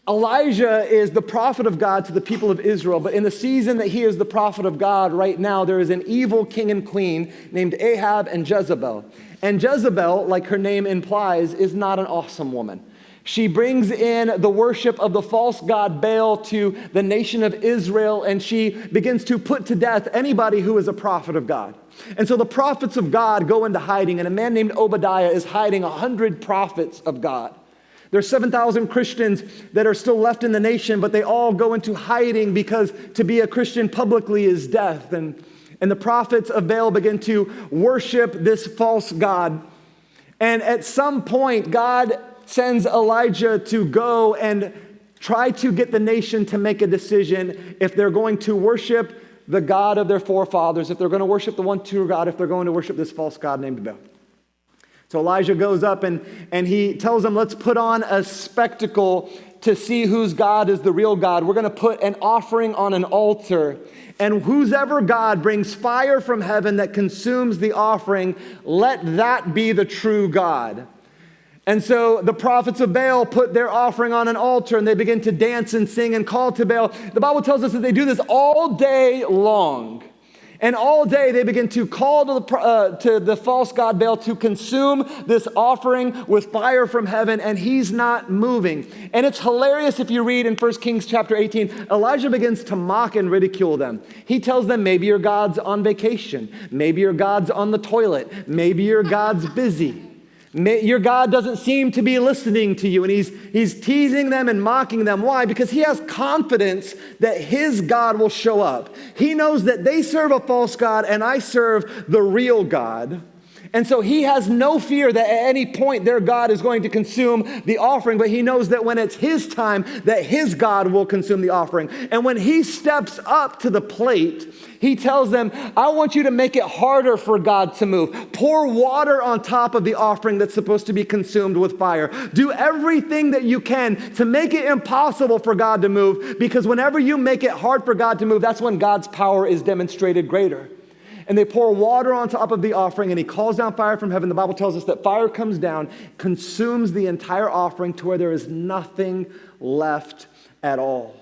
Elijah is the prophet of God to the people of Israel, but in the season that he is the prophet of God right now, there is an evil king and queen named Ahab and Jezebel. And Jezebel, like her name implies, is not an awesome woman. She brings in the worship of the false god Baal to the nation of Israel, and she begins to put to death anybody who is a prophet of God. And so the prophets of God go into hiding, and a man named Obadiah is hiding 100 prophets of God. There's 7,000 Christians that are still left in the nation, but they all go into hiding because to be a Christian publicly is death. And the prophets of Baal begin to worship this false god. And at some point, God sends Elijah to go and try to get the nation to make a decision if they're going to worship the God of their forefathers, if they're going to worship the one true God, if they're going to worship this false god named Baal. So Elijah goes up and he tells them, let's put on a spectacle to see whose God is the real God. We're going to put an offering on an altar, and whosever God brings fire from heaven that consumes the offering, let that be the true God. And so the prophets of Baal put their offering on an altar, and they begin to dance and sing and call to Baal. The Bible tells us that they do this all day long. And all day they begin to call to the false god Baal to consume this offering with fire from heaven, and he's not moving. And it's hilarious if you read in 1 Kings chapter 18, Elijah begins to mock and ridicule them. He tells them, maybe your God's on vacation. Maybe your God's on the toilet. Maybe your God's busy. Your God doesn't seem to be listening to you. And he's teasing them and mocking them. Why? Because he has confidence that his God will show up. He knows that they serve a false God and I serve the real God. And so he has no fear that at any point their God is going to consume the offering, but he knows that when it's his time, that his God will consume the offering. And when he steps up to the plate, he tells them, I want you to make it harder for God to move. Pour water on top of the offering that's supposed to be consumed with fire. Do everything that you can to make it impossible for God to move, because whenever you make it hard for God to move, that's when God's power is demonstrated greater. And they pour water on top of the offering, and he calls down fire from heaven. The Bible tells us that fire comes down, consumes the entire offering to where there is nothing left at all.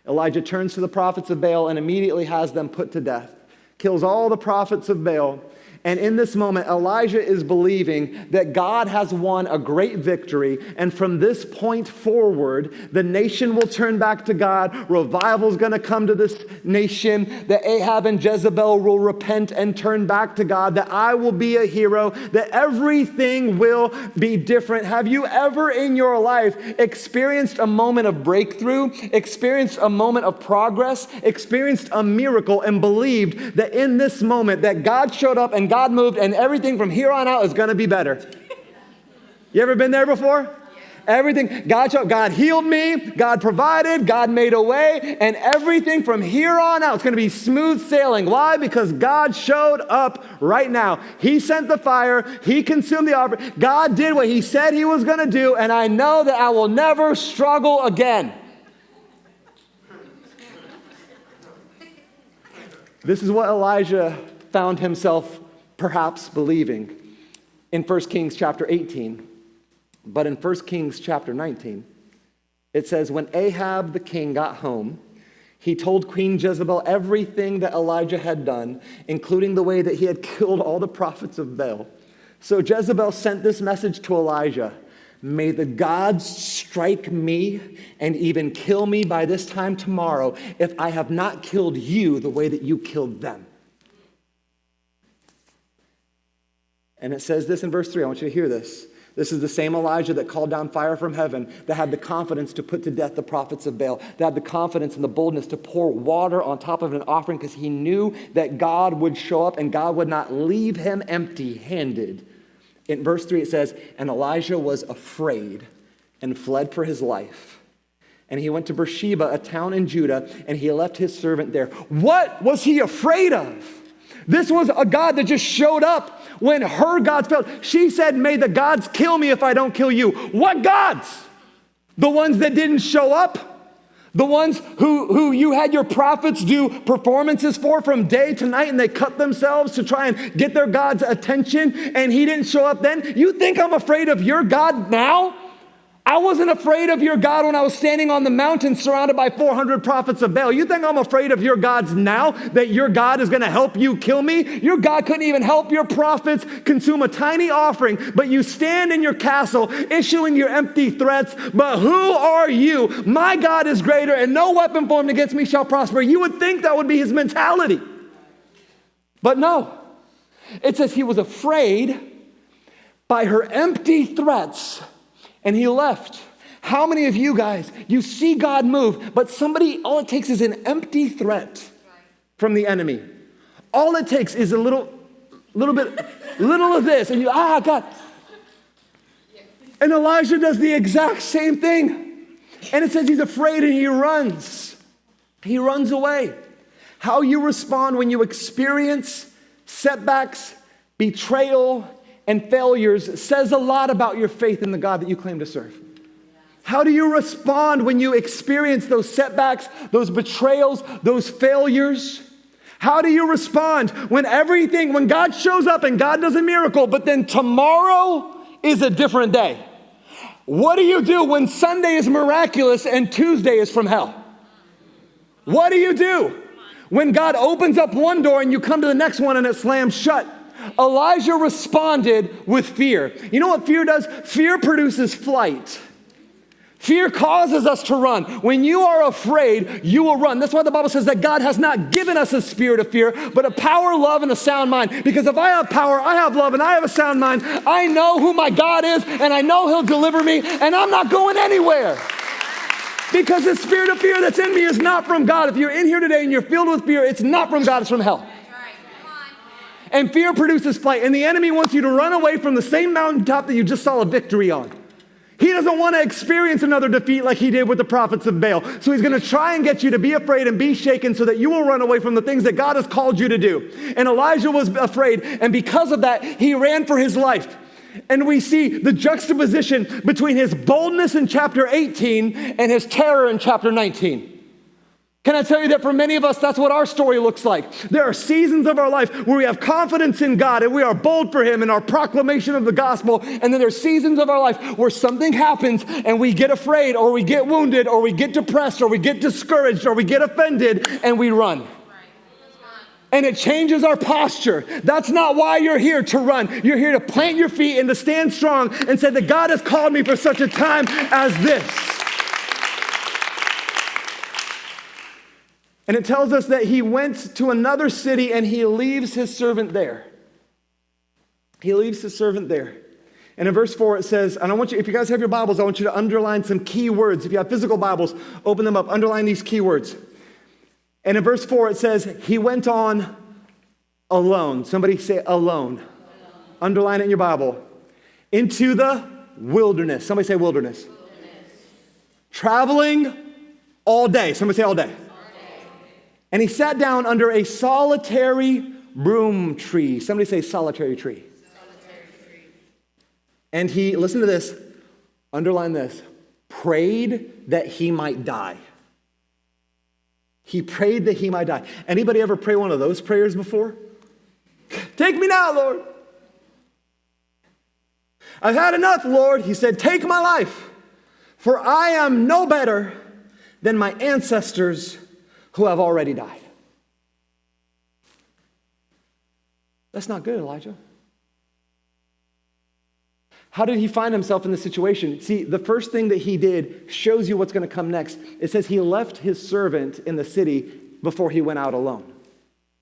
Elijah turns to the prophets of Baal and immediately has them put to death, kills all the prophets of Baal. And in this moment, Elijah is believing that God has won a great victory. And from this point forward, the nation will turn back to God. Revival is going to come to this nation. That Ahab and Jezebel will repent and turn back to God. That I will be a hero. That everything will be different. Have you ever in your life experienced a moment of breakthrough, experienced a moment of progress, experienced a miracle, and believed that in this moment that God showed up and God moved, and everything from here on out is going to be better? You ever been there before? Everything, God healed me, God provided, God made a way, and everything from here on out is going to be smooth sailing. Why? Because God showed up right now. He sent the fire, he consumed the offering. God did what he said he was going to do, and I know that I will never struggle again. This is what Elijah found himself perhaps believing in 1 Kings chapter 18. But in 1 Kings chapter 19, it says, when Ahab the king got home, he told Queen Jezebel everything that Elijah had done, including the way that he had killed all the prophets of Baal. So Jezebel sent this message to Elijah: may the gods strike me and even kill me by this time tomorrow if I have not killed you the way that you killed them. And it says this in verse 3. I want you to hear this. This is the same Elijah that called down fire from heaven, that had the confidence to put to death the prophets of Baal, that had the confidence and the boldness to pour water on top of an offering because he knew that God would show up and God would not leave him empty-handed. In verse 3 it says, and Elijah was afraid and fled for his life. And he went to Beersheba, a town in Judah, and he left his servant there. What was he afraid of? This was a God that just showed up when her gods failed. She said, may the gods kill me if I don't kill you. What gods? The ones that didn't show up? The ones who you had your prophets do performances for from day to night, and they cut themselves to try and get their God's attention, and he didn't show up then? You think I'm afraid of your God now? I wasn't afraid of your God when I was standing on the mountain surrounded by 400 prophets of Baal. You think I'm afraid of your gods now, that your God is going to help you kill me? Your God couldn't even help your prophets consume a tiny offering, but you stand in your castle issuing your empty threats. But who are you? My God is greater, and no weapon formed against me shall prosper. You would think that would be his mentality. But no. It says he was afraid by her empty threats, and he left. How many of you guys, you see God move, but all it takes is an empty threat from the enemy. All it takes is a little of this, and God. And Elijah does the exact same thing. And it says he's afraid and he runs. He runs away. How you respond when you experience setbacks, betrayal, and failures says a lot about your faith in the God that you claim to serve. How do you respond when you experience those setbacks, those betrayals, those failures? How do you respond when God shows up and God does a miracle, but then tomorrow is a different day? What do you do when Sunday is miraculous and Tuesday is from hell? What do you do when God opens up one door and you come to the next one and it slams shut? Elijah responded with fear. You know what fear does? Fear produces flight. Fear causes us to run. When you are afraid, you will run. That's why the Bible says that God has not given us a spirit of fear, but a power, love, and a sound mind. Because if I have power, I have love, and I have a sound mind, I know who my God is, and I know he'll deliver me, and I'm not going anywhere. Because the spirit of fear that's in me is not from God. If you're in here today and you're filled with fear, it's not from God, it's from hell. And fear produces flight. And the enemy wants you to run away from the same mountaintop that you just saw a victory on. He doesn't want to experience another defeat like he did with the prophets of Baal. So he's going to try and get you to be afraid and be shaken so that you will run away from the things that God has called you to do. And Elijah was afraid. And because of that, he ran for his life. And we see the juxtaposition between his boldness in chapter 18 and his terror in chapter 19. Can I tell you that for many of us, that's what our story looks like. There are seasons of our life where we have confidence in God and we are bold for him in our proclamation of the gospel. And then there's seasons of our life where something happens and we get afraid or we get wounded or we get depressed or we get discouraged or we get offended and we run. And it changes our posture. That's not why you're here to run. You're here to plant your feet and to stand strong and say that God has called me for such a time as this. And it tells us that he went to another city and he leaves his servant there. He leaves his servant there. And in verse 4 it says, and I want you, if you guys have your Bibles, I want you to underline some key words. If you have physical Bibles, open them up, underline these key words. And in verse 4 it says, he went on alone. Somebody say alone. Underline it in your Bible. Into the wilderness. Somebody say wilderness. Traveling all day. Somebody say all day. And he sat down under a solitary broom tree. Somebody say solitary tree. Solitary tree. And he, listen to this, underline this, prayed that he might die. He prayed that he might die. Anybody ever pray one of those prayers before? Take me now, Lord. I've had enough, Lord. He said, take my life, for I am no better than my ancestors who have already died. That's not good, Elijah. How did he find himself in this situation? See, the first thing that he did shows you what's going to come next. It says he left his servant in the city before he went out alone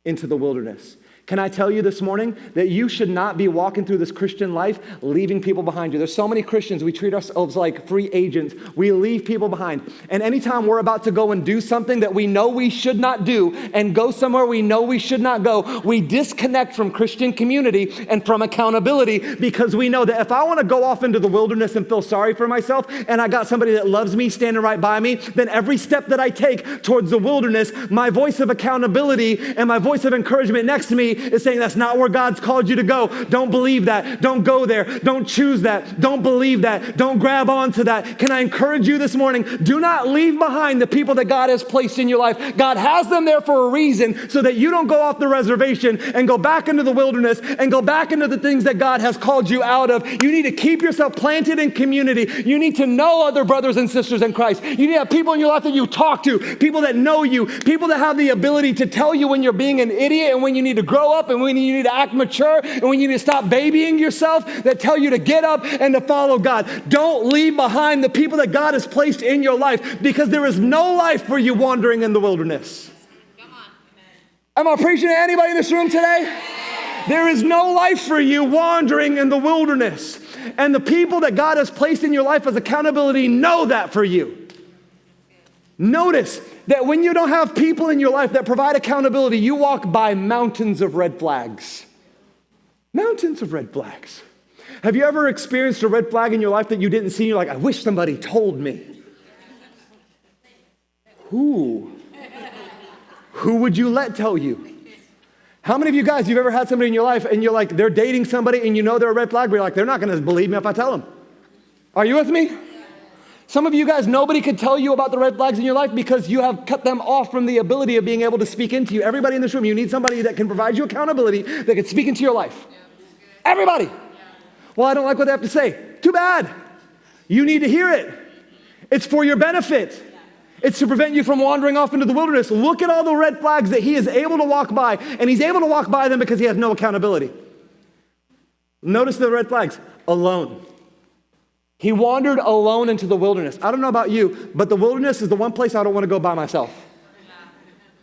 into the wilderness. Can I tell you this morning that you should not be walking through this Christian life leaving people behind you? There's so many Christians, we treat ourselves like free agents. We leave people behind. And anytime we're about to go and do something that we know we should not do and go somewhere we know we should not go, we disconnect from Christian community and from accountability because we know that if I want to go off into the wilderness and feel sorry for myself and I got somebody that loves me standing right by me, then every step that I take towards the wilderness, my voice of accountability and my voice of encouragement next to me is saying that's not where God's called you to go. Don't believe that. Don't go there. Don't choose that. Don't believe that. Don't grab onto that. Can I encourage you this morning? Do not leave behind the people that God has placed in your life. God has them there for a reason so that you don't go off the reservation and go back into the wilderness and go back into the things that God has called you out of. You need to keep yourself planted in community. You need to know other brothers and sisters in Christ. You need to have people in your life that you talk to, people that know you, people that have the ability to tell you when you're being an idiot and when you need to grow up and when you need to act mature and when you need to stop babying yourself, that tell you to get up and to follow God. Don't leave behind the people that God has placed in your life, because there is no life for you wandering in the wilderness. Come on. Am I preaching to anybody in this room today? There is no life for you wandering in the wilderness. And the people that God has placed in your life as accountability know that for you. Notice that when you don't have people in your life that provide accountability, you walk by mountains of red flags. Mountains of red flags. Have you ever experienced a red flag in your life that you didn't see? You're like, I wish somebody told me. Who? Who would you let tell you? How many of you guys, you've ever had somebody in your life and you're like, they're dating somebody and you know they're a red flag, but you're like, they're not going to believe me if I tell them. Are you with me? Some of you guys, nobody could tell you about the red flags in your life because you have cut them off from the ability of being able to speak into you. Everybody in this room, you need somebody that can provide you accountability, that can speak into your life. Everybody. Well, I don't like what they have to say. Too bad. You need to hear it. It's for your benefit. It's to prevent you from wandering off into the wilderness. Look at all the red flags that he is able to walk by, and he's able to walk by them because he has no accountability. Notice the red flags. Alone. He wandered alone into the wilderness. I don't know about you, but the wilderness is the one place I don't want to go by myself.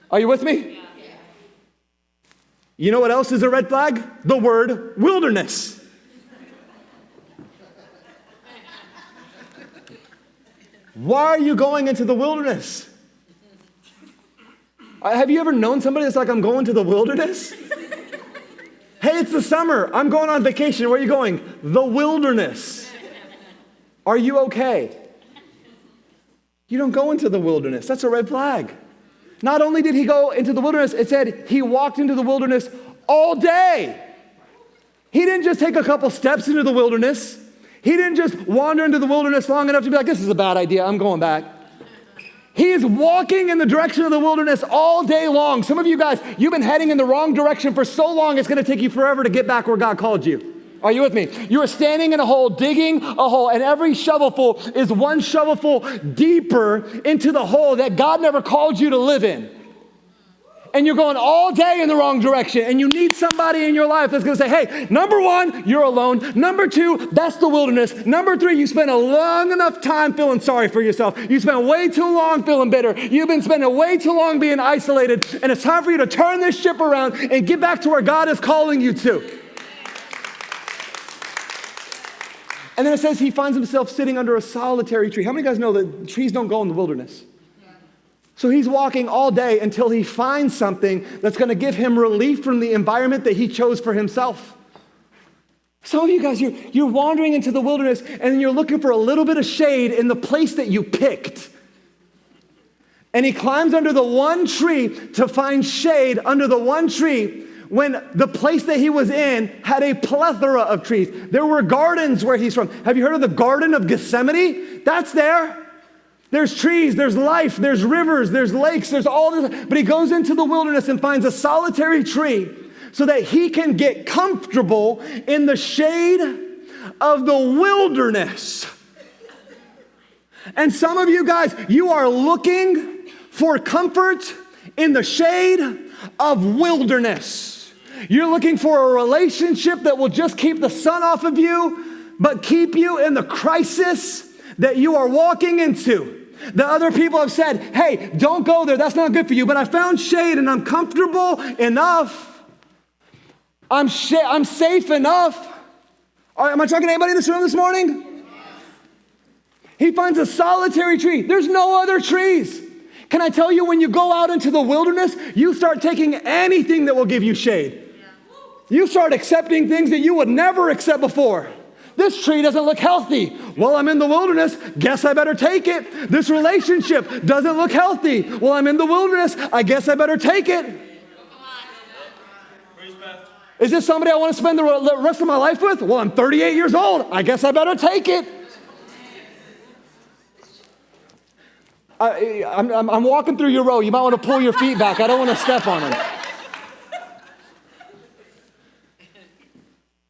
Are you with me? You know what else is a red flag? The word wilderness. Why are you going into the wilderness? Have you ever known somebody that's like, I'm going to the wilderness? Hey, it's the summer. I'm going on vacation. Where are you going? The wilderness. Are you okay? You don't go into the wilderness. That's a red flag. Not only did he go into the wilderness, it said he walked into the wilderness all day. He didn't just take a couple steps into the wilderness. He didn't just wander into the wilderness long enough to be like, this is a bad idea, I'm going back. He is walking in the direction of the wilderness all day long. Some of you guys, you've been heading in the wrong direction for so long, it's going to take you forever to get back where God called you. Are you with me? You are standing in a hole, digging a hole, and every shovelful is one shovelful deeper into the hole that God never called you to live in. And you're going all day in the wrong direction, and you need somebody in your life that's going to say, hey, number one, you're alone. Number two, that's the wilderness. Number three, you spent a long enough time feeling sorry for yourself. You spent way too long feeling bitter. You've been spending way too long being isolated, and it's time for you to turn this ship around and get back to where God is calling you to. And then it says he finds himself sitting under a solitary tree. How many of you guys know that trees don't go in the wilderness? So he's walking all day until he finds something that's going to give him relief from the environment that he chose for himself. Some of you guys, you're wandering into the wilderness and you're looking for a little bit of shade in the place that you picked. And he climbs under the one tree to find shade under the one tree when the place that he was in had a plethora of trees. There were gardens where he's from. Have you heard of the Garden of Gethsemane? That's there. There's trees, there's life, there's rivers, there's lakes, there's all this. But he goes into the wilderness and finds a solitary tree so that he can get comfortable in the shade of the wilderness. And some of you guys, you are looking for comfort in the shade of wilderness. You're looking for a relationship that will just keep the sun off of you, but keep you in the crisis that you are walking into. The other people have said, hey, don't go there. That's not good for you. But I found shade and I'm comfortable enough. I'm safe enough. Am I talking to anybody in this room this morning? He finds a solitary tree. There's no other trees. Can I tell you, when you go out into the wilderness, you start taking anything that will give you shade. You start accepting things that you would never accept before. This tree doesn't look healthy. Well, I'm in the wilderness. Guess I better take it. This relationship doesn't look healthy. Well, I'm in the wilderness. I guess I better take it. Is this somebody I want to spend the rest of my life with? Well, I'm 38 years old. I guess I better take it. I'm walking through your row. You might want to pull your feet back. I don't want to step on them.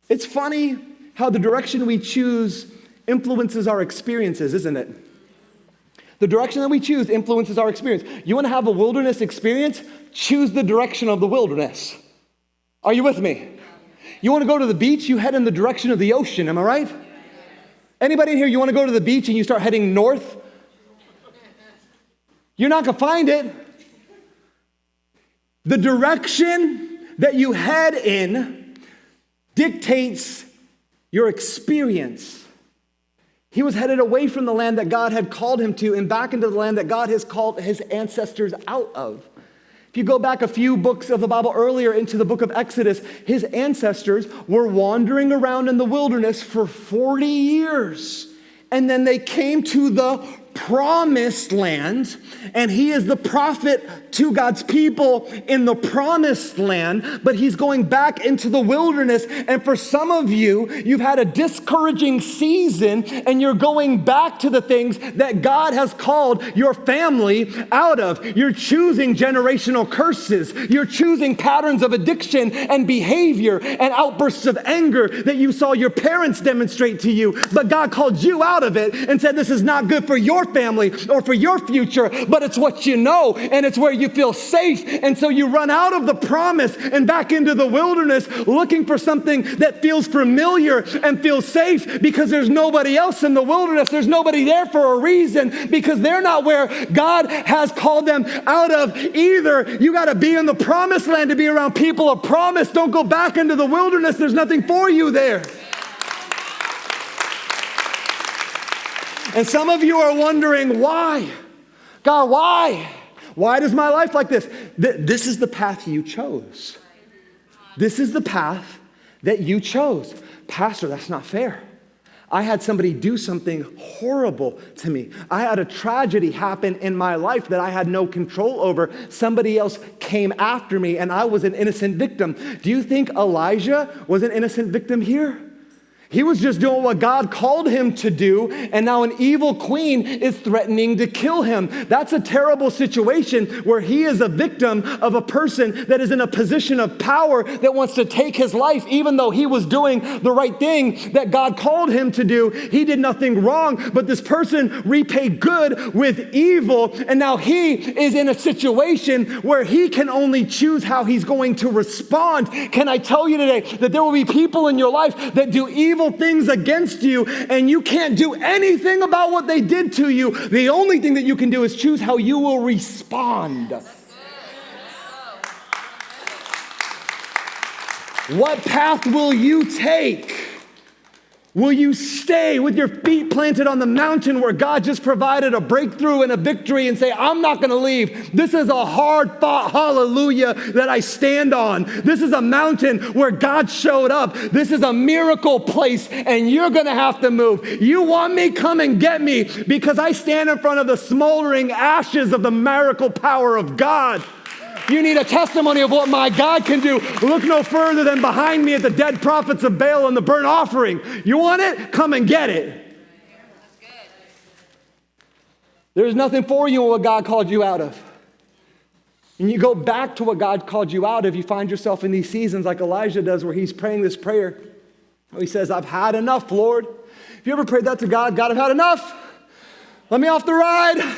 It's funny how the direction we choose influences our experiences, isn't it? The direction that we choose influences our experience. You want to have a wilderness experience? Choose the direction of the wilderness. Are you with me? You want to go to the beach? You head in the direction of the ocean. Am I right? Anybody in here, you want to go to the beach and you start heading north? You're not going to find it. The direction that you head in dictates your experience. He was headed away from the land that God had called him to and back into the land that God has called his ancestors out of. If you go back a few books of the Bible earlier into the book of Exodus, his ancestors were wandering around in the wilderness for 40 years. And then they came to the promised land, and he is the prophet to God's people in the promised land, but he's going back into the wilderness. And for some of you, you've had a discouraging season, and you're going back to the things that God has called your family out of. You're choosing generational curses. You're choosing patterns of addiction and behavior and outbursts of anger that you saw your parents demonstrate to you, but God called you out of it and said, this is not good for your family or for your future, but it's what you know, and it's where you feel safe. And so you run out of the promise and back into the wilderness looking for something that feels familiar and feels safe, because there's nobody else in the wilderness. There's nobody there for a reason, because they're not where God has called them out of either. You got to be in the promised land to be around people of promise. Don't go back into the wilderness. There's nothing for you there. And some of you are wondering, why? God, why? Why does my life like this? This is the path you chose. This is the path that you chose. Pastor, that's not fair. I had somebody do something horrible to me. I had a tragedy happen in my life that I had no control over. Somebody else came after me, and I was an innocent victim. Do you think Elijah was an innocent victim here? He was just doing what God called him to do, and now an evil queen is threatening to kill him. That's a terrible situation where he is a victim of a person that is in a position of power that wants to take his life, even though he was doing the right thing that God called him to do. He did nothing wrong, but this person repaid good with evil, and now he is in a situation where he can only choose how he's going to respond. Can I tell you today that there will be people in your life that do evil things against you, and you can't do anything about what they did to you. The only thing that you can do is choose how you will respond. What path will you take? Will you stay with your feet planted on the mountain where God just provided a breakthrough and a victory and say, I'm not going to leave. This is a hard fought hallelujah that I stand on. This is a mountain where God showed up. This is a miracle place, and you're going to have to move. You want me? Come and get me, because I stand in front of the smoldering ashes of the miracle power of God. You need a testimony of what my God can do. Look no further than behind me at the dead prophets of Baal and the burnt offering. You want it? Come and get it. There's nothing for you in what God called you out of. And you go back to what God called you out of, you find yourself in these seasons like Elijah does, where he's praying this prayer. He says, I've had enough, Lord. Have you ever prayed that to God? God, I've had enough. Let me off the ride.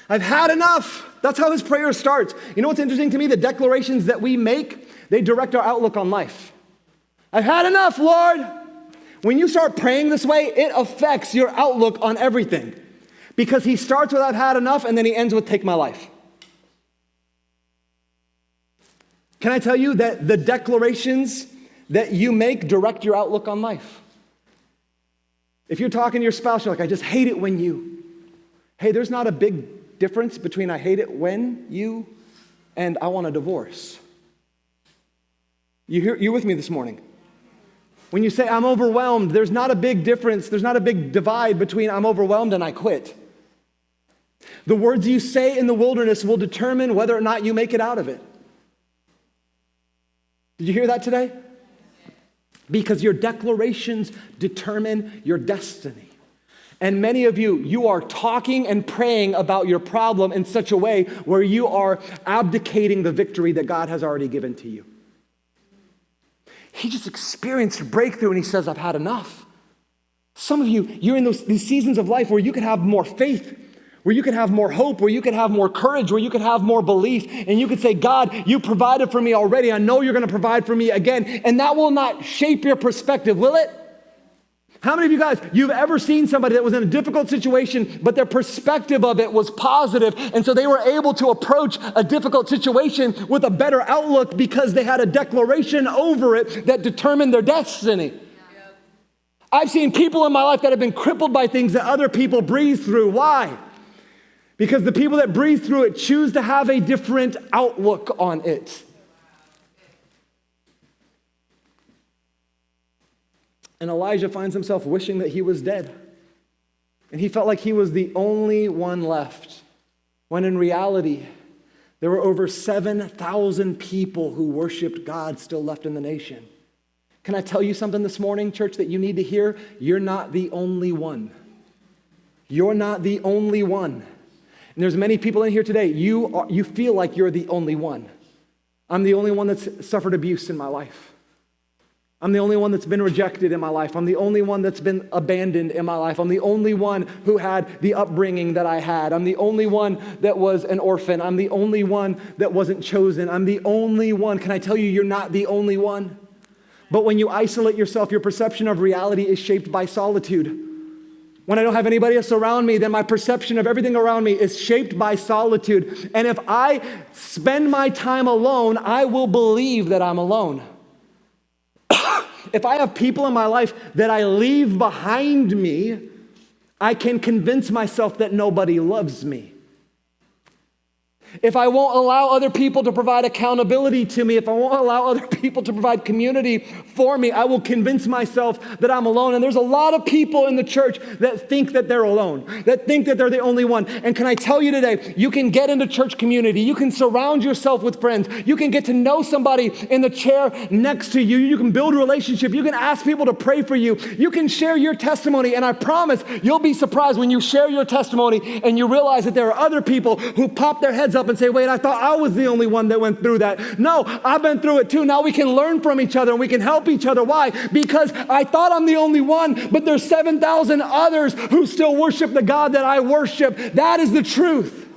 I've had enough. That's how his prayer starts. You know what's interesting to me? The declarations that we make, they direct our outlook on life. I've had enough, Lord. When you start praying this way, it affects your outlook on everything. Because he starts with I've had enough, and then he ends with take my life. Can I tell you that the declarations that you make direct your outlook on life? If you're talking to your spouse, you're like, I just hate it when you. Hey, there's not a big difference between I hate it when you and I want a divorce. You with me this morning? When you say I'm overwhelmed, there's not a big difference. There's not a big divide between I'm overwhelmed and I quit. The words you say in the wilderness will determine whether or not you make it out of it. Did you hear that today? Because your declarations determine your destiny. And many of you, you are talking and praying about your problem in such a way where you are abdicating the victory that God has already given to you. He just experienced a breakthrough and he says, I've had enough. Some of you, you're in these seasons of life where you could have more faith, where you could have more hope, where you could have more courage, where you could have more belief, and you could say, God, you provided for me already. I know you're going to provide for me again. And that will not shape your perspective, will it? How many of you guys, you've ever seen somebody that was in a difficult situation, but their perspective of it was positive, and so they were able to approach a difficult situation with a better outlook because they had a declaration over it that determined their destiny? I've seen people in my life that have been crippled by things that other people breathe through. Why? Because the people that breathe through it choose to have a different outlook on it. And Elijah finds himself wishing that he was dead. And he felt like he was the only one left, when in reality, there were over 7,000 people who worshiped God still left in the nation. Can I tell you something this morning, church, that you need to hear? You're not the only one. You're not the only one. And there's many people in here today, you feel like you're the only one. I'm the only one that's suffered abuse in my life. I'm the only one that's been rejected in my life. I'm the only one that's been abandoned in my life. I'm the only one who had the upbringing that I had. I'm the only one that was an orphan. I'm the only one that wasn't chosen. I'm the only one. Can I tell you, you're not the only one? But when you isolate yourself, your perception of reality is shaped by solitude. When I don't have anybody else around me, then my perception of everything around me is shaped by solitude. And if I spend my time alone, I will believe that I'm alone. If I have people in my life that I leave behind me, I can convince myself that nobody loves me. If I won't allow other people to provide accountability to me, if I won't allow other people to provide community for me, I will convince myself that I'm alone. And there's a lot of people in the church that think that they're alone, that think that they're the only one. And can I tell you today, you can get into church community. You can surround yourself with friends. You can get to know somebody in the chair next to you. You can build a relationship. You can ask people to pray for you. You can share your testimony. And I promise you'll be surprised when you share your testimony and you realize that there are other people who pop their heads up and say, wait, I thought I was the only one that went through that. No, I've been through it too. Now we can learn from each other and we can help each other. Why? Because I thought I'm the only one, but there's 7,000 others who still worship the God that I worship. That is the truth.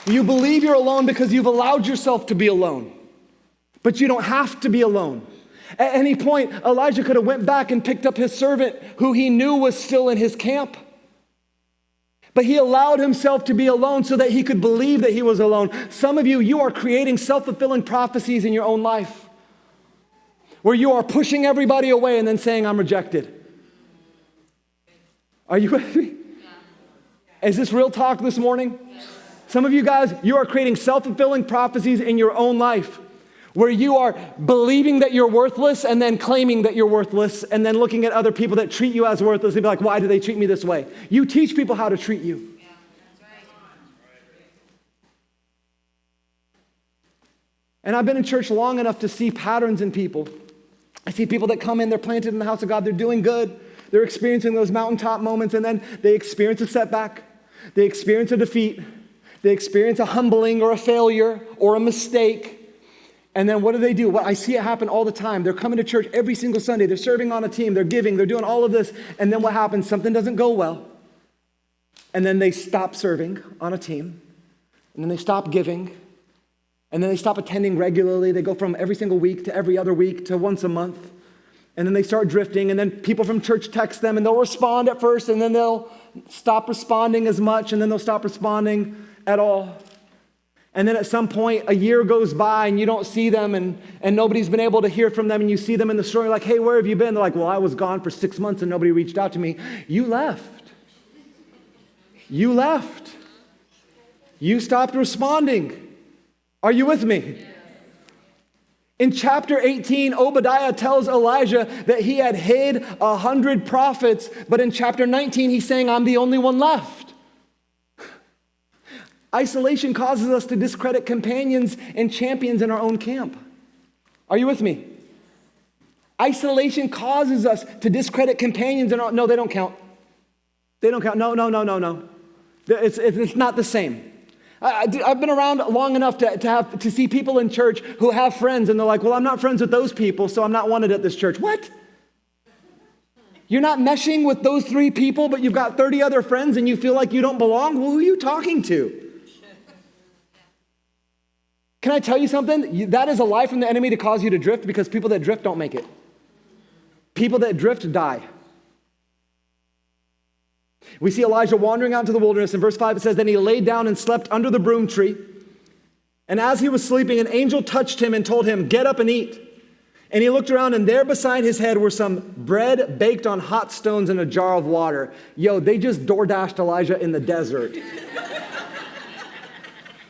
You believe you're alone because you've allowed yourself to be alone, but you don't have to be alone. At any point, Elijah could have went back and picked up his servant who he knew was still in his camp. But he allowed himself to be alone so that he could believe that he was alone. Some of you, you are creating self-fulfilling prophecies in your own life where you are pushing everybody away and then saying, I'm rejected. Are you with me? Is this real talk this morning? Some of you guys, you are creating self-fulfilling prophecies in your own life where you are believing that you're worthless and then claiming that you're worthless and then looking at other people that treat you as worthless and be like, why do they treat me this way? You teach people how to treat you. Yeah, that's right. And I've been in church long enough to see patterns in people. I see people that come in, they're planted in the house of God, they're doing good, they're experiencing those mountaintop moments, and then they experience a setback, they experience a defeat, they experience a humbling or a failure or a mistake. And then what do? Well, I see it happen all the time. They're coming to church every single Sunday. They're serving on a team. They're giving. They're doing all of this. And then what happens? Something doesn't go well. And then they stop serving on a team. And then they stop giving. And then they stop attending regularly. They go from every single week to every other week to once a month. And then they start drifting. And then people from church text them. And they'll respond at first. And then they'll stop responding as much. And then they'll stop responding at all. And then at some point, a year goes by and you don't see them and nobody's been able to hear from them, and you see them in the store, like, hey, where have you been? They're like, well, I was gone for 6 months and nobody reached out to me. You left. You left. You stopped responding. Are you with me? In chapter 18, Obadiah tells Elijah that he had hid 100 prophets, but in chapter 19, he's saying, I'm the only one left. Isolation causes us to discredit companions and champions in our own camp. Are you with me? Isolation causes us to discredit companions in our, no, they don't count. They don't count. No. It's not the same. I've been around long enough to see people in church who have friends, and they're like, well, I'm not friends with those people, so I'm not wanted at this church. What? You're not meshing with those 3 people, but you've got 30 other friends and you feel like you don't belong? Well, who are you talking to? Can I tell you something? That is a lie from the enemy to cause you to drift, because people that drift don't make it. People that drift die. We see Elijah wandering out into the wilderness. In verse 5, it says, then he laid down and slept under the broom tree. And as he was sleeping, an angel touched him and told him, get up and eat. And he looked around, and there beside his head were some bread baked on hot stones and a jar of water. Yo, they just DoorDashed Elijah in the desert.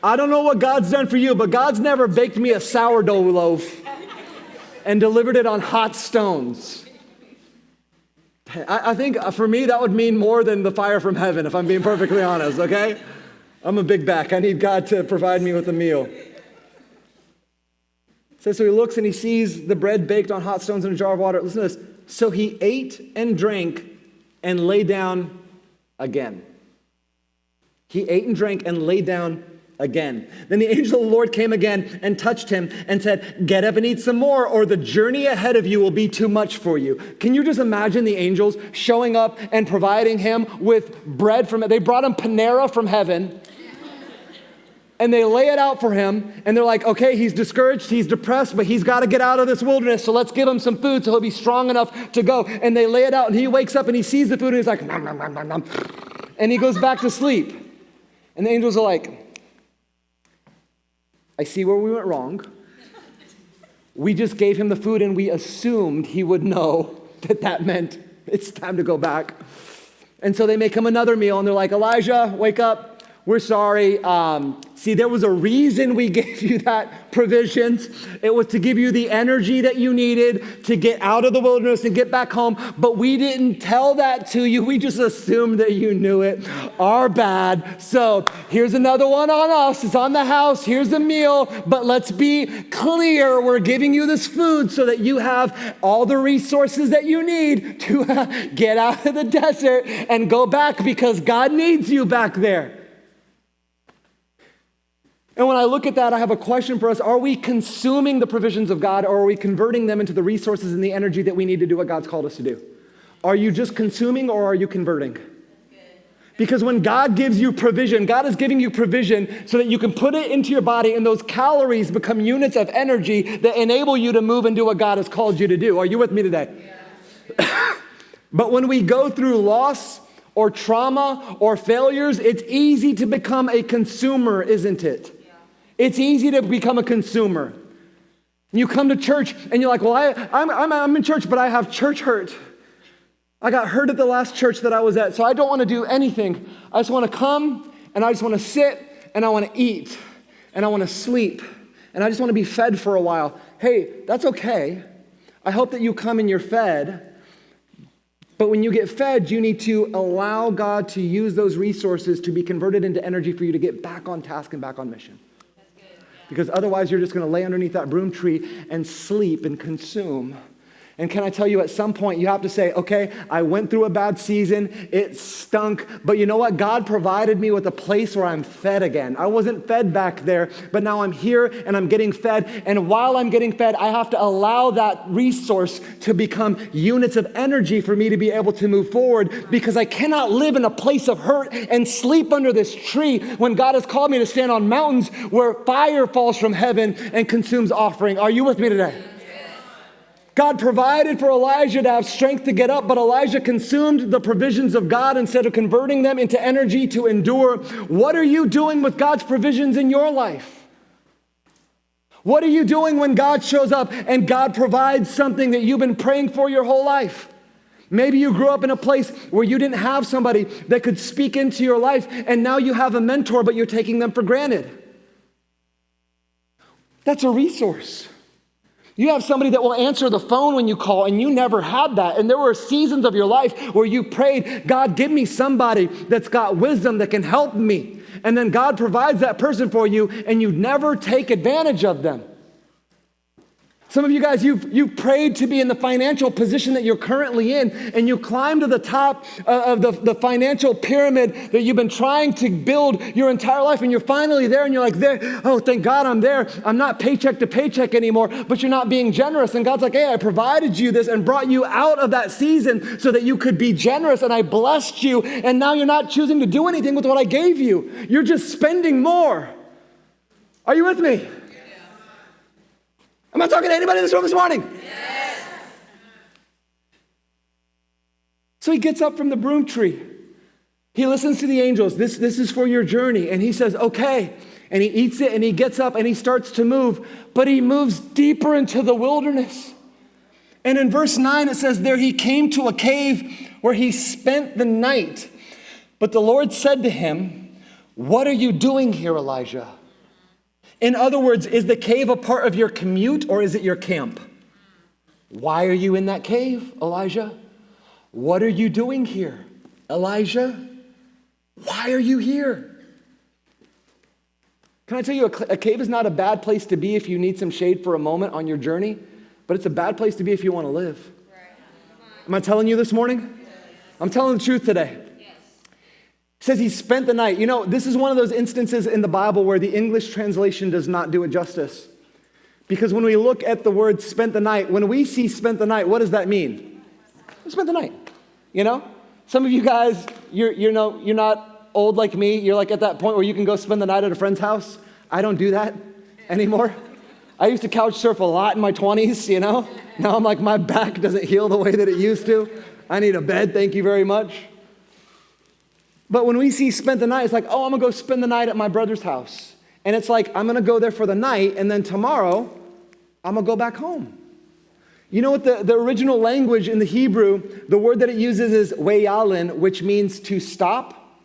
I don't know what God's done for you, but God's never baked me a sourdough loaf and delivered it on hot stones. I think for me, that would mean more than the fire from heaven, if I'm being perfectly honest, okay? I'm a big back. I need God to provide me with a meal. So he looks and he sees the bread baked on hot stones and a jar of water. Listen to this. So he ate and drank and lay down again. He ate and drank and lay down again. Then the angel of the Lord came again and touched him and said, get up and eat some more, or the journey ahead of you will be too much for you. Can you just imagine the angels showing up and providing him with bread they brought him Panera from heaven. And they lay it out for him, and they're like, okay, he's discouraged, he's depressed, but he's got to get out of this wilderness, so let's give him some food so he'll be strong enough to go. And they lay it out, and he wakes up, and he sees the food, and he's like, nom, nom, nom, nom, nom. And he goes back to sleep. And the angels are like, I see where we went wrong. We just gave him the food, and we assumed he would know that meant it's time to go back. And so they make him another meal, and they're like, Elijah, wake up. We're sorry. See, there was a reason we gave you that provisions. It was to give you the energy that you needed to get out of the wilderness and get back home. But we didn't tell that to you. We just assumed that you knew it. Our bad. So here's another one on us. It's on the house. Here's the meal. But let's be clear. We're giving you this food so that you have all the resources that you need to get out of the desert and go back, because God needs you back there. And when I look at that, I have a question for us. Are we consuming the provisions of God, or are we converting them into the resources and the energy that we need to do what God's called us to do? Are you just consuming, or are you converting? Because when God gives you provision, God is giving you provision so that you can put it into your body, and those calories become units of energy that enable you to move and do what God has called you to do. Are you with me today? Yeah. But when we go through loss or trauma or failures, it's easy to become a consumer, isn't it? It's easy to become a consumer. You come to church and you're like, well, I'm in church, but I have church hurt. I got hurt at the last church that I was at, so I don't want to do anything. I just want to come, and I just want to sit, and I want to eat, and I want to sleep, and I just want to be fed for a while. Hey, that's okay. I hope that you come and you're fed. But when you get fed, you need to allow God to use those resources to be converted into energy for you to get back on task and back on mission. Because otherwise you're just going to lay underneath that broom tree and sleep and consume. And can I tell you, at some point you have to say, okay, I went through a bad season, it stunk, but you know what? God provided me with a place where I'm fed again. I wasn't fed back there, but now I'm here and I'm getting fed. And while I'm getting fed, I have to allow that resource to become units of energy for me to be able to move forward, because I cannot live in a place of hurt and sleep under this tree when God has called me to stand on mountains where fire falls from heaven and consumes offering. Are you with me today? God provided for Elijah to have strength to get up, but Elijah consumed the provisions of God instead of converting them into energy to endure. What are you doing with God's provisions in your life? What are you doing when God shows up and God provides something that you've been praying for your whole life? Maybe you grew up in a place where you didn't have somebody that could speak into your life, and now you have a mentor, but you're taking them for granted. That's a resource. You have somebody that will answer the phone when you call, and you never had that. And there were seasons of your life where you prayed, God, give me somebody that's got wisdom that can help me. and then God provides that person for you, and you never take advantage of them. Some of you guys, you've prayed to be in the financial position that you're currently in, and you climb to the top of the financial pyramid that you've been trying to build your entire life, and you're finally there, and you're like, there, oh, thank God I'm there. I'm not paycheck to paycheck anymore, but you're not being generous. And God's like, hey, I provided you this and brought you out of that season so that you could be generous, and I blessed you, and now you're not choosing to do anything with what I gave you. You're just spending more. Are you with me? Am I talking to anybody in this room this morning? Yes. So he gets up from the broom tree. He listens to the angels. This is for your journey. And he says, okay. And he eats it and he gets up and he starts to move. But he moves deeper into the wilderness. And in verse 9 it says, there he came to a cave where he spent the night. But the Lord said to him, what are you doing here, Elijah? In other words, is the cave a part of your commute or is it your camp? Why are you in that cave, Elijah? What are you doing here, Elijah? Why are you here? Can I tell you, a cave is not a bad place to be if you need some shade for a moment on your journey, but it's a bad place to be if you want to live. Am I telling you this morning? I'm telling the truth today. It says he spent the night. You know, this is one of those instances in the Bible where the English translation does not do it justice. Because when we look at the word spent the night, when we see spent the night, what does that mean? Spent the night, you know? Some of you guys, you're not old like me. You're like at that point where you can go spend the night at a friend's house. I don't do that anymore. I used to couch surf a lot in my 20s, you know? Now I'm like, my back doesn't heal the way that it used to. I need a bed, thank you very much. But when we see spent the night, it's like, oh, I'm going to go spend the night at my brother's house. And it's like, I'm going to go there for the night, and then tomorrow, I'm going to go back home. You know what the original language in the Hebrew, the word that it uses is wayalin, which means to stop,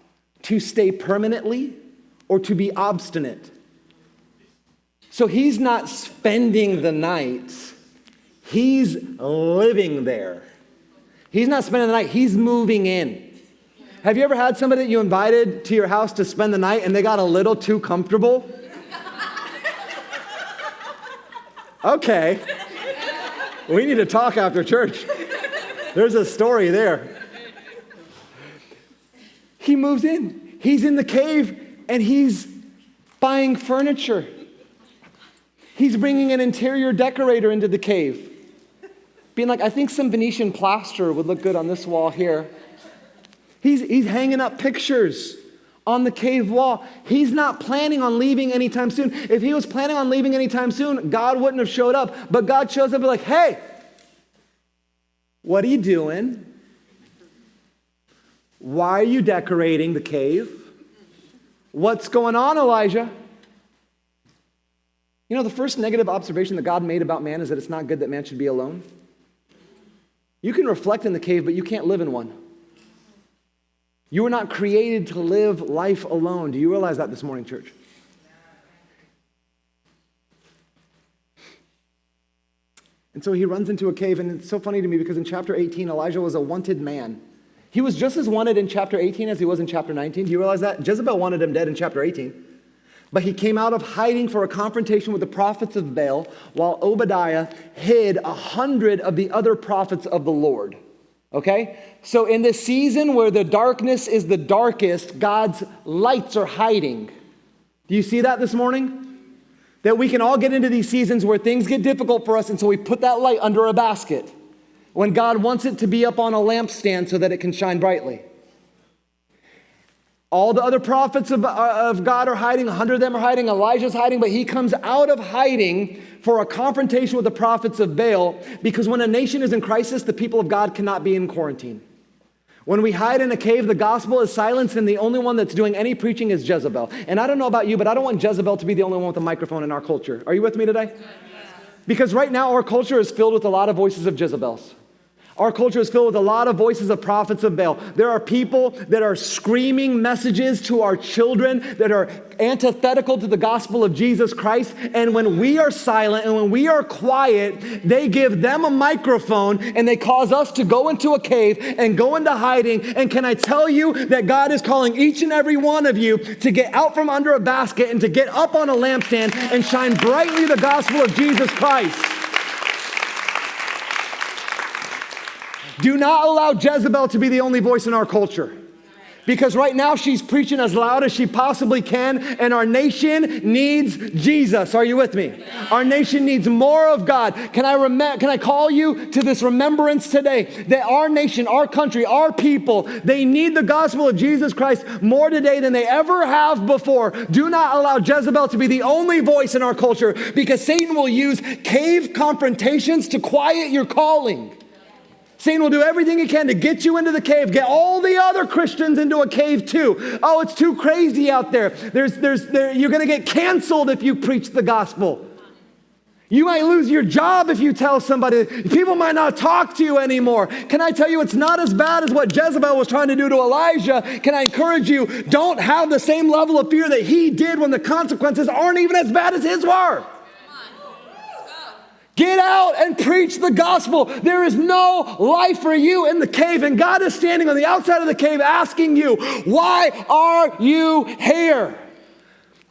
to stay permanently, or to be obstinate. So he's not spending the night. He's living there. He's not spending the night. He's moving in. Have you ever had somebody that you invited to your house to spend the night and they got a little too comfortable? Okay. We need to talk after church. There's a story there. He moves in. He's in the cave and he's buying furniture. He's bringing an interior decorator into the cave. Being like, I think some Venetian plaster would look good on this wall here. He's hanging up pictures on the cave wall. He's not planning on leaving anytime soon. If he was planning on leaving anytime soon, God wouldn't have showed up. But God shows up and like, hey, what are you doing? Why are you decorating the cave? What's going on, Elijah? You know, the first negative observation that God made about man is that it's not good that man should be alone. You can reflect in the cave, but you can't live in one. You were not created to live life alone. Do you realize that this morning, church? And so he runs into a cave, and it's so funny to me because in chapter 18, Elijah was a wanted man. He was just as wanted in chapter 18 as he was in chapter 19. Do you realize that? Jezebel wanted him dead in chapter 18. But he came out of hiding for a confrontation with the prophets of Baal, while Obadiah hid 100 of the other prophets of the Lord. Okay? So in this season where the darkness is the darkest, God's lights are hiding. Do you see that this morning? That we can all get into these seasons where things get difficult for us, and so we put that light under a basket when God wants it to be up on a lampstand so that it can shine brightly. All the other prophets of God are hiding. 100 of them are hiding. Elijah's hiding, but he comes out of hiding for a confrontation with the prophets of Baal, because when a nation is in crisis, the people of God cannot be in quarantine. When we hide in a cave, the gospel is silenced, and the only one that's doing any preaching is Jezebel. And I don't know about you, but I don't want Jezebel to be the only one with a microphone in our culture. Are you with me today? Because right now, our culture is filled with a lot of voices of Jezebels. Our culture is filled with a lot of voices of prophets of Baal. There are people that are screaming messages to our children that are antithetical to the gospel of Jesus Christ. And when we are silent and when we are quiet, they give them a microphone and they cause us to go into a cave and go into hiding. And can I tell you that God is calling each and every one of you to get out from under a basket and to get up on a lampstand and shine brightly the gospel of Jesus Christ. Do not allow Jezebel to be the only voice in our culture. Because right now she's preaching as loud as she possibly can, and our nation needs Jesus. Are you with me? Our nation needs more of God. Can I call you to this remembrance today that our nation, our country, our people, they need the gospel of Jesus Christ more today than they ever have before. Do not allow Jezebel to be the only voice in our culture, because Satan will use cave confrontations to quiet your calling. Satan will do everything he can to get you into the cave, get all the other Christians into a cave too. Oh, it's too crazy out there. You're going to get canceled if you preach the gospel. You might lose your job if you tell somebody. People might not talk to you anymore. Can I tell you, it's not as bad as what Jezebel was trying to do to Elijah. Can I encourage you, don't have the same level of fear that he did when the consequences aren't even as bad as his were. Get out and preach the gospel. There is no life for you in the cave. And God is standing on the outside of the cave asking you, why are you here?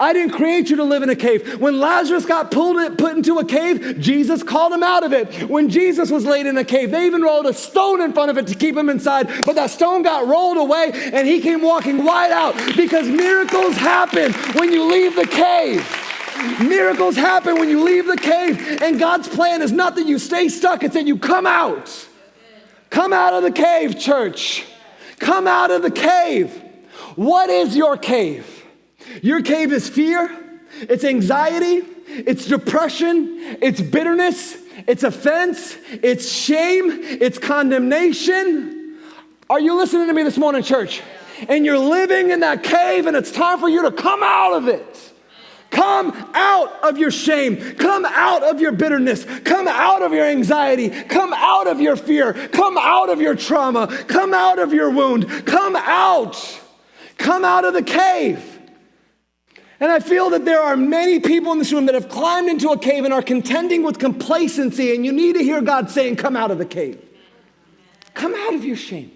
I didn't create you to live in a cave. When Lazarus got put into a cave, Jesus called him out of it. When Jesus was laid in a cave, they even rolled a stone in front of it to keep him inside. But that stone got rolled away and he came walking wide out, because miracles happen when you leave the cave. Miracles happen when you leave the cave. And God's plan is not that you stay stuck. It's that you come out. Come out of the cave, church. Come out of the cave. What is your cave? Your cave is fear. It's anxiety. It's depression. It's bitterness. It's offense. It's shame. It's condemnation. Are you listening to me this morning, church? And you're living in that cave, and it's time for you to come out of it. Come out of your shame. Come out of your bitterness. Come out of your anxiety. Come out of your fear. Come out of your trauma. Come out of your wound. Come out. Come out of the cave. And I feel that there are many people in this room that have climbed into a cave and are contending with complacency, and you need to hear God saying, come out of the cave. Come out of your shame.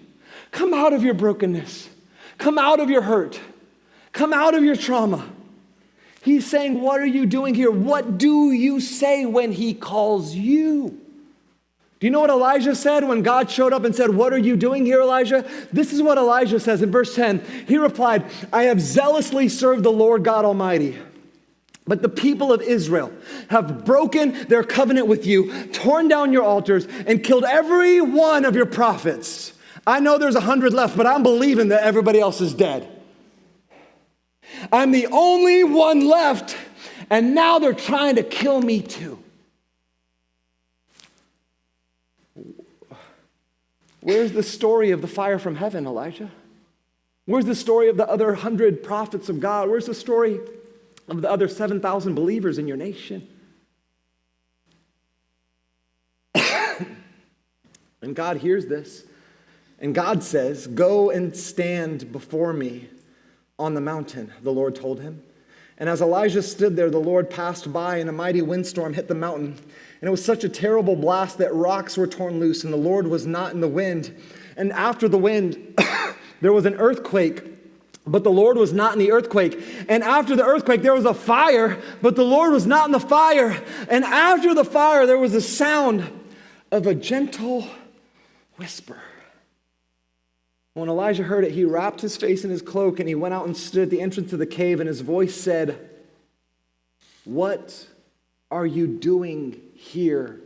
Come out of your brokenness. Come out of your hurt. Come out of your trauma. He's saying, what are you doing here? What do you say when he calls you? Do you know what Elijah said when God showed up and said, what are you doing here, Elijah? This is what Elijah says in verse 10. He replied, I have zealously served the Lord God Almighty. But the people of Israel have broken their covenant with you, torn down your altars, and killed every one of your prophets. I know there's 100 left, but I'm believing that everybody else is dead. I'm the only one left, and now they're trying to kill me too. Where's the story of the fire from heaven, Elijah? Where's the story of the other 100 prophets of God? Where's the story of the other 7,000 believers in your nation? And God hears this, and God says, go and stand before me on the mountain, the Lord told him. And as Elijah stood there, the Lord passed by, and a mighty windstorm hit the mountain. And it was such a terrible blast that rocks were torn loose, and the Lord was not in the wind. And after the wind, there was an earthquake, but the Lord was not in the earthquake. And after the earthquake, there was a fire, but the Lord was not in the fire. And after the fire, there was a sound of a gentle whisper. When Elijah heard it, he wrapped his face in his cloak and he went out and stood at the entrance of the cave, and his voice said, what are you doing here,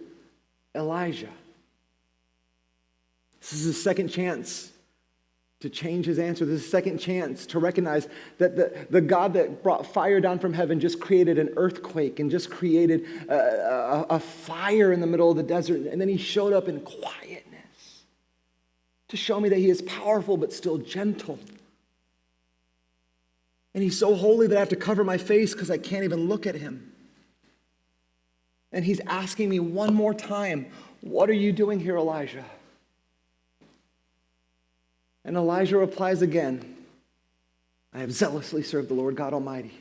Elijah? This is his second chance to change his answer. This is his second chance to recognize that the God that brought fire down from heaven just created an earthquake and just created a fire in the middle of the desert. And then he showed up in quietness to show me that he is powerful but still gentle. And he's so holy that I have to cover my face because I can't even look at him. And he's asking me one more time, what are you doing here, Elijah? And Elijah replies again, I have zealously served the Lord God Almighty,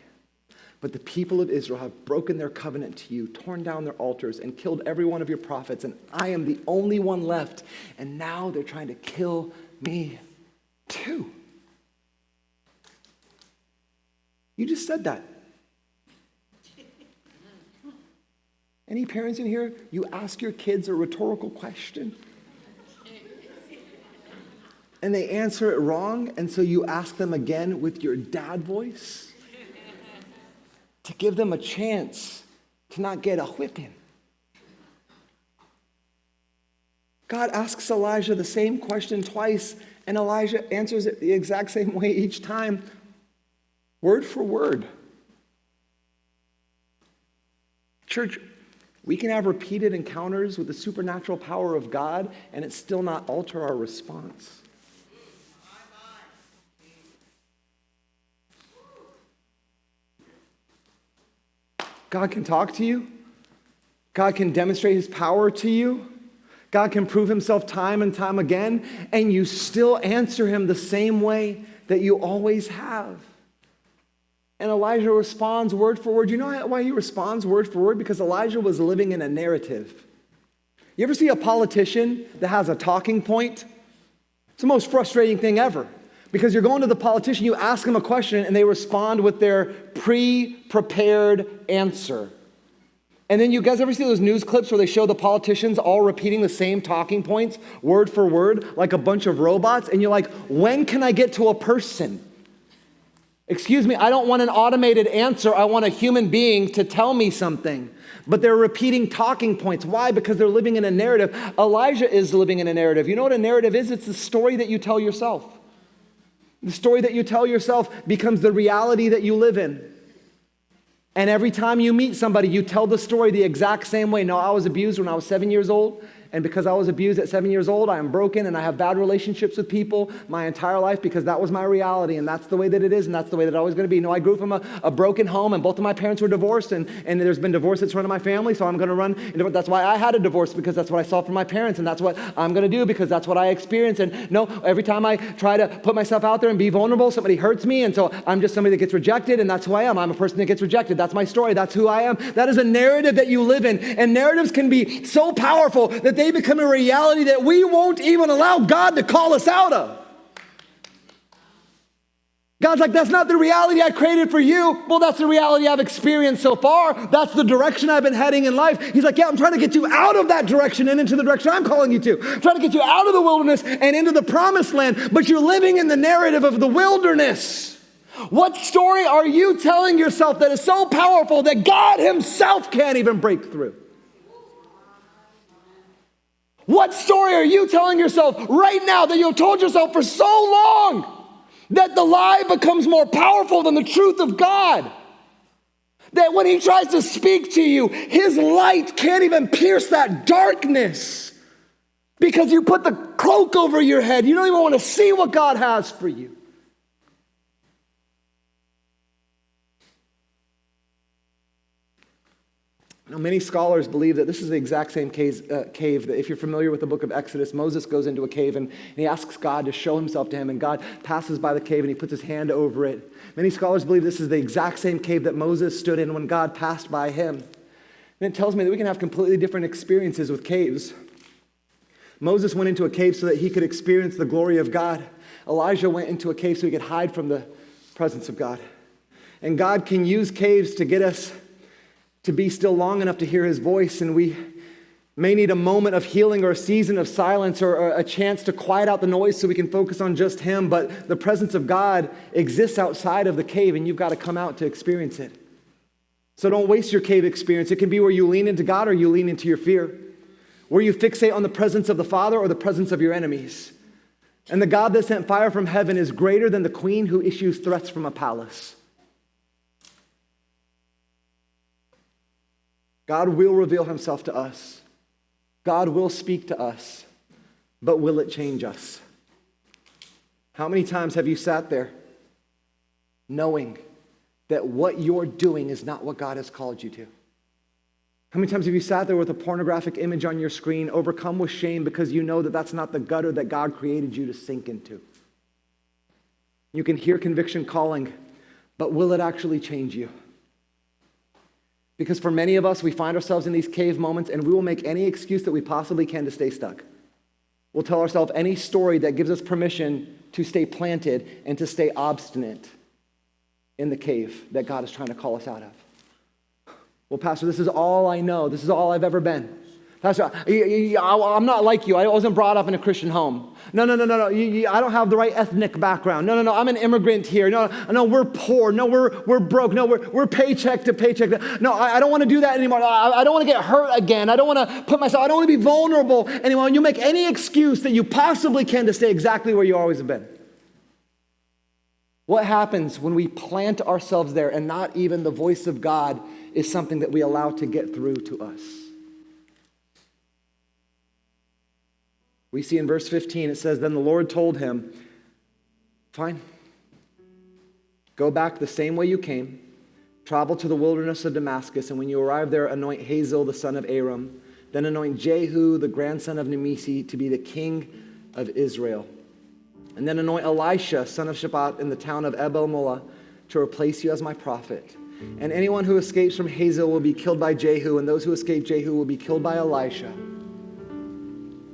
but the people of Israel have broken their covenant to you, torn down their altars, and killed every one of your prophets, and I am the only one left, and now they're trying to kill me too. You just said that. Any parents in here, you ask your kids a rhetorical question, and they answer it wrong, and so you ask them again with your dad voice to give them a chance to not get a whipping. God asks Elijah the same question twice, and Elijah answers it the exact same way each time, word for word. Church, we can have repeated encounters with the supernatural power of God and it still not alter our response. God can talk to you. God can demonstrate his power to you. God can prove himself time and time again, and you still answer him the same way that you always have. And Elijah responds word for word. You know why he responds word for word? Because Elijah was living in a narrative. You ever see a politician that has a talking point? It's the most frustrating thing ever. Because you're going to the politician, you ask them a question, and they respond with their pre-prepared answer. And then you guys ever see those news clips where they show the politicians all repeating the same talking points, word for word, like a bunch of robots? And you're like, when can I get to a person? Excuse me, I don't want an automated answer. I want a human being to tell me something. But they're repeating talking points. Why? Because they're living in a narrative. Elijah is living in a narrative. You know what a narrative is? It's the story that you tell yourself. The story that you tell yourself becomes the reality that you live in. And every time you meet somebody, you tell the story the exact same way. No, I was abused when I was 7 years old. And because I was abused at 7 years old, I am broken and I have bad relationships with people my entire life because that was my reality and that's the way that it is and that's the way that it's always going to be. No, I grew from a broken home and both of my parents were divorced and there's been divorce that's run in my family, so I'm going to run. That's why I had a divorce, because that's what I saw from my parents, and that's what I'm going to do because that's what I experienced. And no, every time I try to put myself out there and be vulnerable, somebody hurts me, and so I'm just somebody that gets rejected, and that's who I am. I'm a person that gets rejected. That's my story. That's who I am. That is a narrative that you live in, and narratives can be so powerful that they become a reality that we won't even allow God to call us out of. God's like, that's not the reality I created for you. Well, that's the reality I've experienced so far. That's the direction I've been heading in life. He's like, yeah, I'm trying to get you out of that direction and into the direction I'm calling you to. I'm trying to get you out of the wilderness and into the promised land, but you're living in the narrative of the wilderness. What story are you telling yourself that is so powerful that God himself can't even break through? What story are you telling yourself right now that you've told yourself for so long that the lie becomes more powerful than the truth of God? That when he tries to speak to you, his light can't even pierce that darkness because you put the cloak over your head. You don't even want to see what God has for you. Now, many scholars believe that this is the exact same cave that, if you're familiar with the book of Exodus, Moses goes into a cave and he asks God to show himself to him, and God passes by the cave and he puts his hand over it. Many scholars believe this is the exact same cave that Moses stood in when God passed by him. And it tells me that we can have completely different experiences with caves. Moses went into a cave so that he could experience the glory of God. Elijah went into a cave so he could hide from the presence of God. And God can use caves to get us to be still long enough to hear his voice, and we may need a moment of healing or a season of silence or a chance to quiet out the noise so we can focus on just him, but the presence of God exists outside of the cave, and you've got to come out to experience it. So don't waste your cave experience. It can be where you lean into God or you lean into your fear, where you fixate on the presence of the Father or the presence of your enemies. And the God that sent fire from heaven is greater than the queen who issues threats from a palace. God will reveal himself to us. God will speak to us, but will it change us? How many times have you sat there knowing that what you're doing is not what God has called you to? How many times have you sat there with a pornographic image on your screen, overcome with shame because you know that that's not the gutter that God created you to sink into? You can hear conviction calling, but will it actually change you? Because for many of us, we find ourselves in these cave moments and we will make any excuse that we possibly can to stay stuck. We'll tell ourselves any story that gives us permission to stay planted and to stay obstinate in the cave that God is trying to call us out of. Well, Pastor, this is all I know. This is all I've ever been. Pastor, I'm not like you. I wasn't brought up in a Christian home. No. I don't have the right ethnic background. No. I'm an immigrant here. No, we're poor. No, we're broke. No, we're paycheck to paycheck. No, I don't want to do that anymore. I don't want to get hurt again. I don't want to I don't want to be vulnerable anymore. And you make any excuse that you possibly can to stay exactly where you always have been. What happens when we plant ourselves there and not even the voice of God is something that we allow to get through to us? We see in verse 15, it says, then the Lord told him, fine, go back the same way you came, travel to the wilderness of Damascus, and when you arrive there, anoint Hazael, the son of Aram, then anoint Jehu, the grandson of Nimshi, to be the king of Israel. And then anoint Elisha, son of Shaphat, in the town of Abel-Meholah, to replace you as my prophet. And anyone who escapes from Hazael will be killed by Jehu, and those who escape Jehu will be killed by Elisha.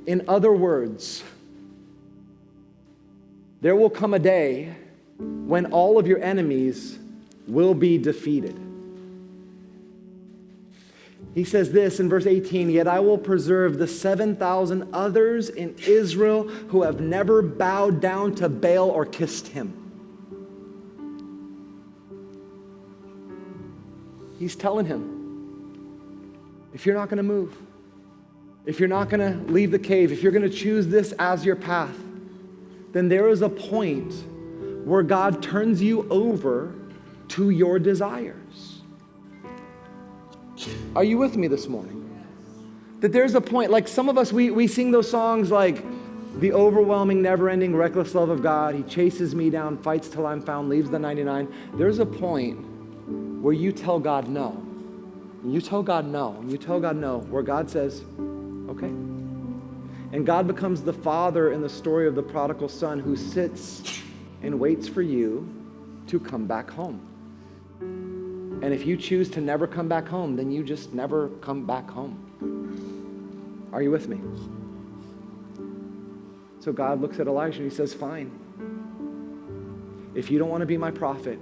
In other words, there will come a day when all of your enemies will be defeated. He says this in verse 18, yet I will preserve the 7,000 others in Israel who have never bowed down to Baal or kissed him. He's telling him, if you're not going to move, if you're not going to leave the cave, if you're going to choose this as your path, then there is a point where God turns you over to your desires. Are you with me this morning? That there's a point, like some of us, we sing those songs like, the overwhelming, never-ending, reckless love of God. He chases me down, fights till I'm found, leaves the 99. There's a point where you tell God no. And you tell God no. And you tell God no, where God says, okay. And God becomes the father in the story of the prodigal son who sits and waits for you to come back home. And if you choose to never come back home, then you just never come back home. Are you with me? So God looks at Elijah and he says, fine. If you don't want to be my prophet,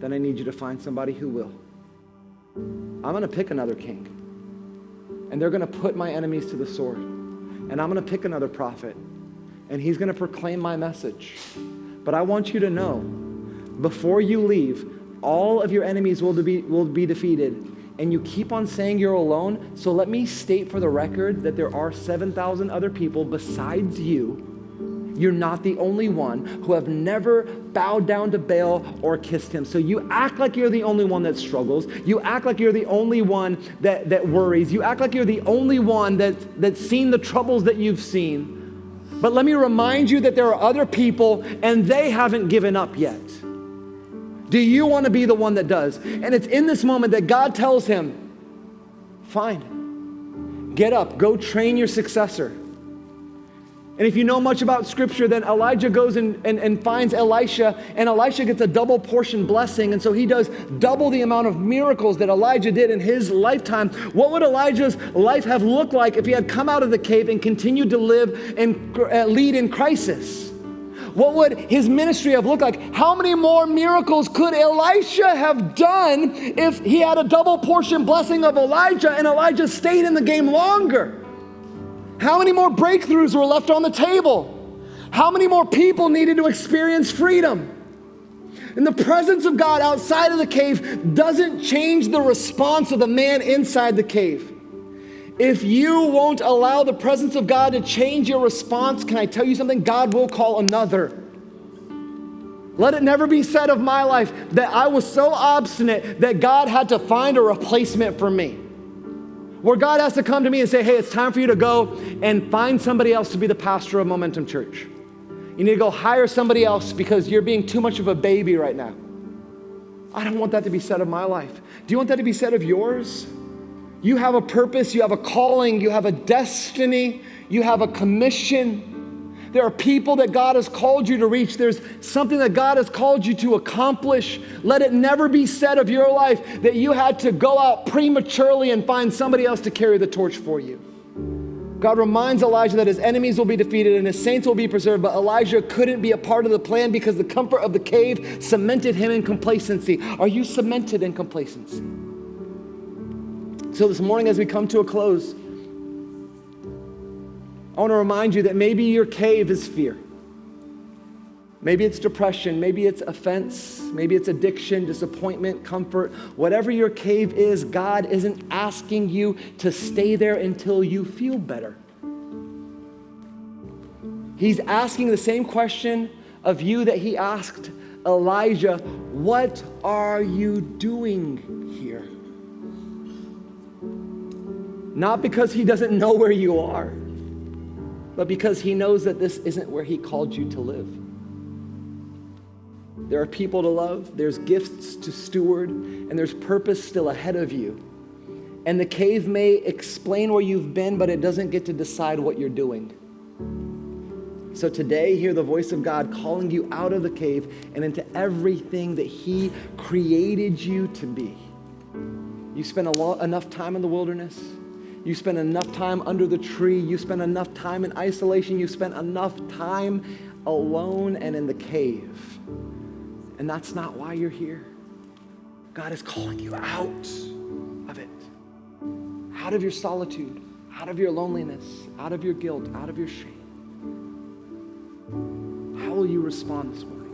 then I need you to find somebody who will. I'm going to pick another king. And they're going to put my enemies to the sword. And I'm going to pick another prophet. And he's going to proclaim my message. But I want you to know, before you leave, all of your enemies will be defeated. And you keep on saying you're alone. So let me state for the record that there are 7,000 other people besides you. You're not the only one who have never bowed down to Baal or kissed him. So you act like you're the only one that struggles. You act like you're the only one that worries. You act like you're the only one that's seen the troubles that you've seen. But let me remind you that there are other people and they haven't given up yet. Do you want to be the one that does? And it's in this moment that God tells him, fine, get up, go train your successor. And if you know much about scripture, then Elijah goes and finds Elisha, and Elisha gets a double portion blessing. And so he does double the amount of miracles that Elijah did in his lifetime. What would Elijah's life have looked like if he had come out of the cave and continued to live and lead in crisis? What would his ministry have looked like? How many more miracles could Elisha have done if he had a double portion blessing of Elijah and Elijah stayed in the game longer? How many more breakthroughs were left on the table? How many more people needed to experience freedom? And the presence of God outside of the cave doesn't change the response of the man inside the cave. If you won't allow the presence of God to change your response, can I tell you something? God will call another. Let it never be said of my life that I was so obstinate that God had to find a replacement for me. Where God has to come to me and say, hey, it's time for you to go and find somebody else to be the pastor of Momentum Church. You need to go hire somebody else because you're being too much of a baby right now. I don't want that to be said of my life. Do you want that to be said of yours? You have a purpose, you have a calling, you have a destiny, you have a commission. There are people that God has called you to reach. There's something that God has called you to accomplish. Let it never be said of your life that you had to go out prematurely and find somebody else to carry the torch for you. God reminds Elijah that his enemies will be defeated and his saints will be preserved, but Elijah couldn't be a part of the plan because the comfort of the cave cemented him in complacency. Are you cemented in complacency? So this morning as we come to a close, I want to remind you that maybe your cave is fear. Maybe it's depression, maybe it's offense, maybe it's addiction, disappointment, comfort. Whatever your cave is, God isn't asking you to stay there until you feel better. He's asking the same question of you that he asked Elijah. What are you doing here? Not because he doesn't know where you are, but because he knows that this isn't where he called you to live. There are people to love, there's gifts to steward, and there's purpose still ahead of you. And the cave may explain where you've been, but it doesn't get to decide what you're doing. So today, hear the voice of God calling you out of the cave and into everything that he created you to be. You spent enough time in the wilderness. You spent enough time under the tree. You spent enough time in isolation. You spent enough time alone and in the cave. And that's not why you're here. God is calling you out of it. Out of your solitude, out of your loneliness, out of your guilt, out of your shame. How will you respond this morning?